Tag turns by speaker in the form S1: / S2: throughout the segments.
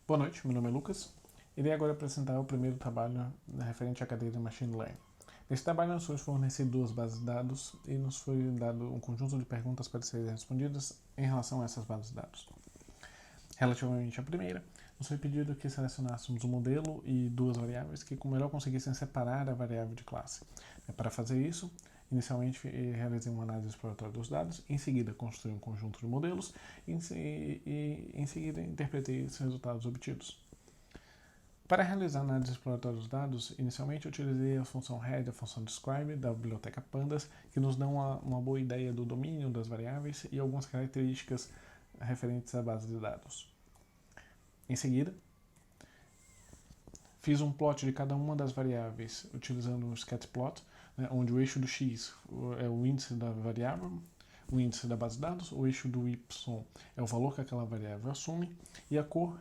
S1: Boa noite, meu nome é Lucas. Irei agora apresentar o primeiro trabalho referente à cadeira de Machine Learning. Nesse trabalho nós fomos fornecer duas bases de dados e nos foi dado um conjunto de perguntas para serem respondidas em relação a essas bases de dados. Relativamente à primeira, nos foi pedido que selecionássemos um modelo e duas variáveis que melhor conseguissem separar a variável de classe. Para fazer isso, inicialmente realizei uma análise exploratória dos dados, em seguida construí um conjunto de modelos e em seguida interpretei os resultados obtidos. Para realizar a análise exploratória dos dados, inicialmente utilizei a função head e a função describe da biblioteca Pandas, que nos dão uma boa ideia do domínio das variáveis e algumas características referentes à base de dados. Em seguida, fiz um plot de cada uma das variáveis utilizando um scatplot, onde o eixo do x é o índice da variável, o índice da base de dados, o eixo do y é o valor que aquela variável assume, e a cor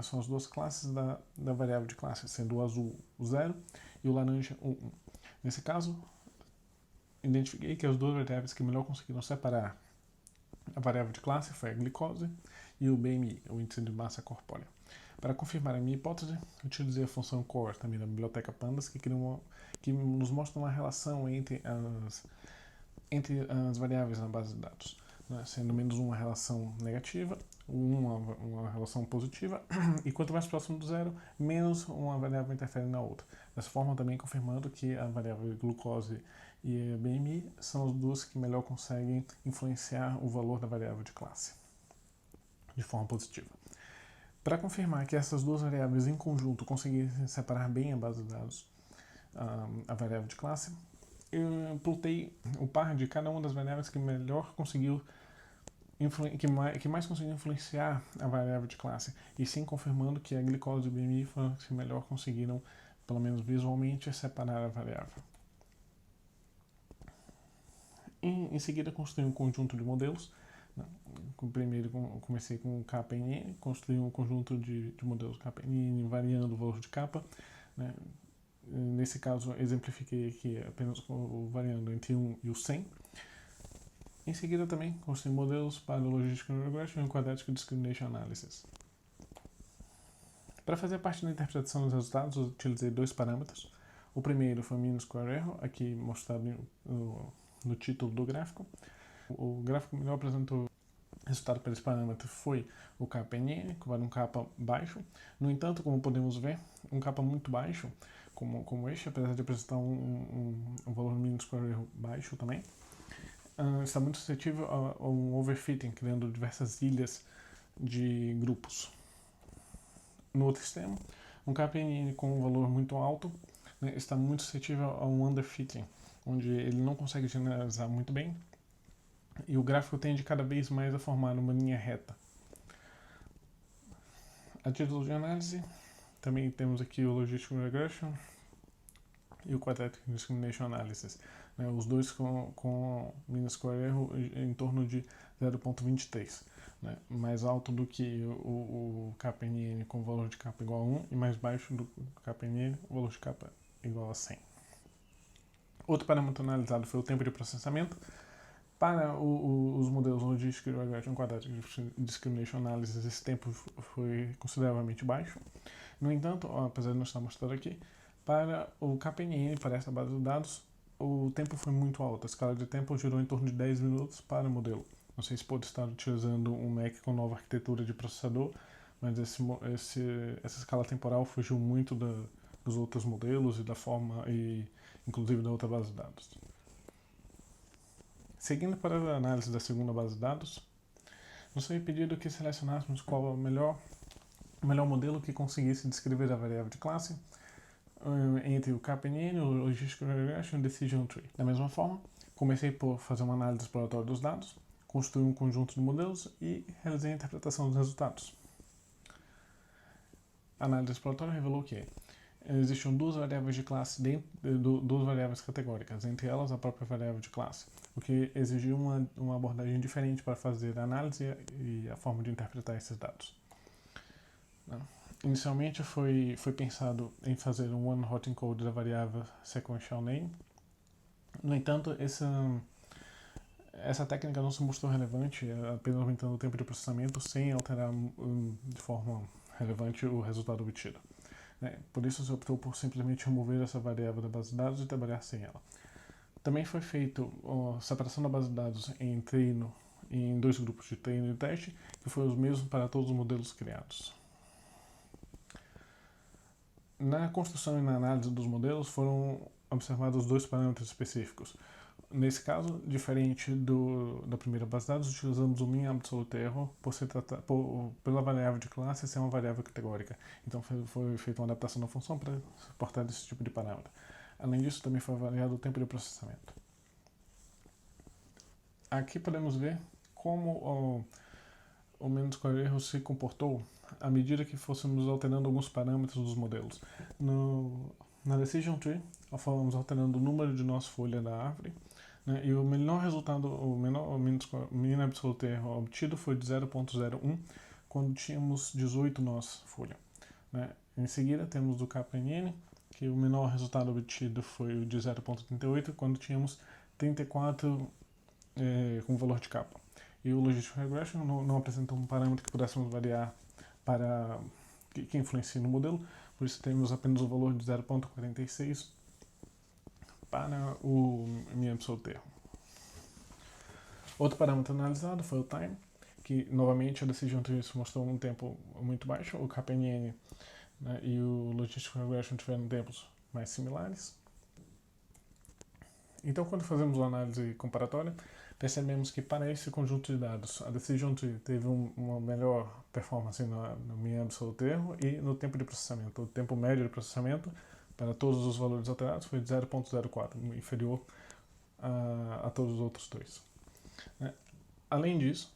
S1: são as duas classes da variável de classe, sendo o azul o 0 e o laranja o 1. Nesse caso, identifiquei que as duas variáveis que melhor conseguiram separar a variável de classe foi a glicose e o BMI, o índice de massa corpórea. Para confirmar a minha hipótese, utilizei a função core também da biblioteca Pandas, que nos mostra uma relação entre as variáveis na base de dados, sendo menos uma relação negativa, uma relação positiva, e quanto mais próximo do zero, menos uma variável interfere na outra. Dessa forma, também confirmando que a variável glucose e a BMI são as duas que melhor conseguem influenciar o valor da variável de classe de forma positiva. Para confirmar que essas duas variáveis em conjunto conseguissem separar bem a base de dados, a variável de classe, eu plotei o par de cada uma das variáveis que melhor conseguiu que mais conseguiu influenciar a variável de classe, e sim confirmando que a glicose e o BMI foram as que melhor conseguiram, pelo menos visualmente, separar a variável. Em seguida, construí um conjunto de modelos. Primeiro comecei com o KPN, construí um conjunto de modelos KPN variando o valor de capa. Nesse caso, exemplifiquei aqui apenas variando entre 1 e o 100. Em seguida, também construí modelos para Logistical Regression e Quadratic Discrimination Analysis. Para fazer parte da interpretação dos resultados, eu utilizei dois parâmetros. O primeiro foi o mean square error, aqui mostrado no título do gráfico. O gráfico melhor apresentou o resultado para esse parâmetro foi o KPNN, que vale um kappa baixo. No entanto, como podemos ver, um kappa muito baixo, como este, apesar de apresentar um valor mean square error baixo também, está muito suscetível a um overfitting, criando diversas ilhas de grupos. No outro extremo, um KPNN com um valor muito alto está muito suscetível a um underfitting, onde ele não consegue generalizar muito bem e o gráfico tende cada vez mais a formar uma linha reta. A título de análise, também temos aqui o Logistical Regression e o Quadratic Discrimination Analysis, os dois com mean square error em torno de 0,23, mais alto do que o KPNN com valor de capa igual a 1 e mais baixo do KPNN com valor de capa igual a 100. Outro parâmetro analisado foi o tempo de processamento. Para os modelos Logistical Regression Quadratic Discrimination Analysis, esse tempo foi consideravelmente baixo. No entanto, apesar de não estar mostrado aqui, para o KPNN, para essa base de dados, o tempo foi muito alto. A escala de tempo girou em torno de 10 minutos para o modelo. Não sei se pode estar utilizando um Mac com nova arquitetura de processador, mas essa escala temporal fugiu muito dos outros modelos e da forma, inclusive da outra base de dados. Seguindo para a análise da segunda base de dados, nos foi pedido que selecionássemos qual é o melhor modelo que conseguisse descrever a variável de classe entre o KPNN, o Logistical Regression e o Decision Tree. Da mesma forma, comecei por fazer uma análise exploratória dos dados, construí um conjunto de modelos e realizei a interpretação dos resultados. A análise exploratória revelou que existiam duas variáveis de classe duas variáveis categóricas, entre elas a própria variável de classe, o que exigiu uma abordagem diferente para fazer a análise e a forma de interpretar esses dados. Inicialmente foi pensado em fazer um one-hot encode da variável sequential name. No entanto, essa técnica não se mostrou relevante, apenas aumentando o tempo de processamento sem alterar de forma relevante o resultado obtido. Por isso se optou por simplesmente remover essa variável da base de dados e trabalhar sem ela. Também foi feito a separação da base de dados em dois grupos de treino e teste, que foi os mesmos para todos os modelos criados. Na construção e na análise dos modelos foram observados dois parâmetros específicos. Nesse caso, diferente da primeira base de dados, utilizamos o mean absolute error pela variável de classe ser uma variável categórica. Então foi feita uma adaptação da função para suportar esse tipo de parâmetro. Além disso, também foi avaliado o tempo de processamento. Aqui podemos ver como o mean square error se comportou à medida que fôssemos alterando alguns parâmetros dos modelos. Na decision tree, fomos alterando o número de nós folha da árvore, e o menor resultado, o mean absolute error obtido foi de 0.01 quando tínhamos 18 nós folha. Em seguida temos do KPNN, que o menor resultado obtido foi o de 0.38 quando tínhamos 34 com valor de capa. E o Logistic Regression não apresenta um parâmetro que pudéssemos variar para que influencie no modelo, por isso temos apenas o valor de 0.46 para o mean absolute error. Outro parâmetro analisado foi o time, que novamente a decision tree mostrou um tempo muito baixo, o KPNN e o Logistic Regression tiveram tempos mais similares. Então, quando fazemos uma análise comparatória, percebemos que para esse conjunto de dados, a decision tree teve uma melhor performance no mean absolute erro e no tempo de processamento. O tempo médio de processamento para todos os valores alterados foi de 0.04, inferior a todos os outros dois. Além disso,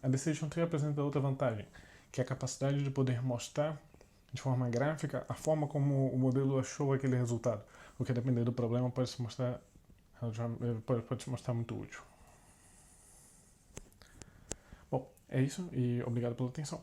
S1: a decision tree apresenta outra vantagem, que é a capacidade de poder mostrar de forma gráfica a forma como o modelo achou aquele resultado, o que, a depender do problema, pode se mostrar muito útil. Bom, é isso e obrigado pela atenção.